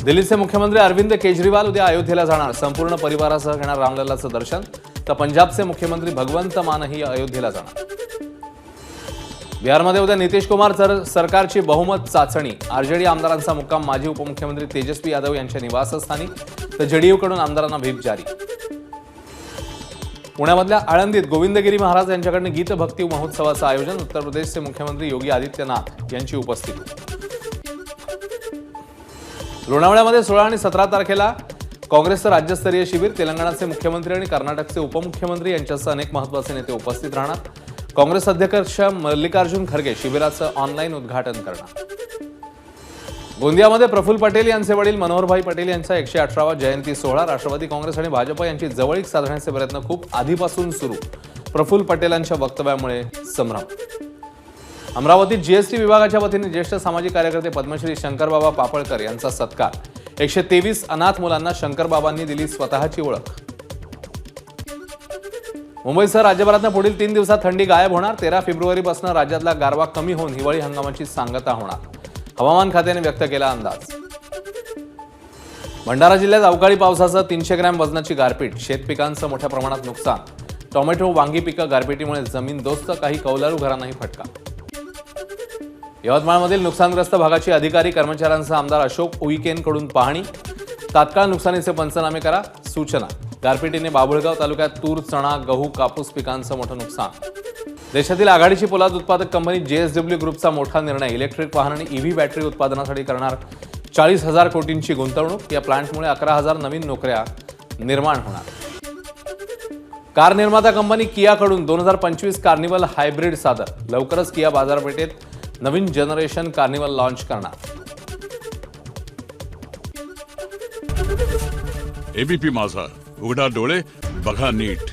दिल्लीचे मुख्यमंत्री अरविंद केजरीवाल उद्या अयोध्येला जाणार। संपूर्ण परिवारासह घेणार रामलल्लाचं दर्शन। तर पंजाबचे मुख्यमंत्री भगवंत मानही अयोध्येला जाणार। बिहारमध्ये उद्या नितीश कुमार सरकारची बहुमत चाचणी। आरजेडी आमदारांचा मुक्काम माजी उपमुख्यमंत्री तेजस्वी यादव यांच्या निवासस्थानी। तर जेडीयूकडून आमदारांना व्हीप जारी। पुण्यामधल्या आळंदीत गोविंदगिरी महाराज यांच्याकडून गीत भक्ती महोत्सवाचं आयोजन। उत्तर प्रदेशचे मुख्यमंत्री योगी आदित्यनाथ यांची उपस्थिती। लोणावळ्यामध्ये 16 आणि 17 तारखेला काँग्रेसचं राज्यस्तरीय शिबिर। तेलंगणाचे मुख्यमंत्री आणि कर्नाटकचे उपमुख्यमंत्री यांच्यासह अनेक महत्त्वाचे नेते उपस्थित राहणार। काँग्रेस अध्यक्ष मल्लिकार्जुन खरगे शिबिराचं ऑनलाईन उद्घाटन करणार। गोंदियामध्ये प्रफुल्ल पटेल यांचे वडील मनोहरभाई पटेल यांचा 118वा जयंती सोहळा। राष्ट्रवादी काँग्रेस आणि भाजप यांची जवळीक साधण्याचे प्रयत्न खूप आधीपासून सुरू। प्रफुल्ल पटेलांच्या वक्तव्यामुळे संभ्रम। अमरावतीत जीएसटी विभागाच्या वतीने ज्येष्ठ सामाजिक कार्यकर्ते पद्मश्री शंकरबाबा पापळकर यांचा सत्कार। 123 अनाथ मुलांना शंकरबाबांनी दिली स्वतःची ओळख। मुंबईसह राज्यभरात पुढील 3 दिवसात थंडी गायब होणार। 13 फेब्रुवारीपासून राज्यातला गारवा कमी होऊन हिवाळी हंगामाची सांगता होणार। हवामान खात्याने व्यक्त केला अंदाज। भंडारा जिल्ह्यात अवकाळी पावसासह 300 ग्रॅम वजनाची गारपीट। शेतपिकांचं मोठ्या प्रमाणात नुकसान। टोमॅटो वांगी पिकं गारपिटीमुळे जमीनदोस्त, काही कौलारू घरांनाही फटका। यवतमाळमधील नुकसानग्रस्त भागाची अधिकारी कर्मचाऱ्यांसह आमदार अशोक उईकेंकडून पाहणी। तात्काळ नुकसानीचे पंचनामे करा सूचना। गारपिटीने बाभुळगाव तालुक्यात तूर, चणा, गहू, कापूस पिकांचं मोठं नुकसान। देशातील आघाडीची पोलाद उत्पादक कंपनी JSW ग्रुपचा मोठा निर्णय। इलेक्ट्रिक वाहन आणि EV बॅटरी उत्पादनासाठी करणार 40,000 कोटींची गुंतवणूक। या प्लांटमुळे 11,000 नवीन नोकऱ्या निर्माण होणार। कार निर्माता कंपनी कियाकडून 2025 कार्निवल हायब्रिड सादर। लवकरच किया बाजारपेठेत नवीन जनरेशन कार्निवल लॉन्च करणार। ABP माझा, उघडा डोळे बघा नीट।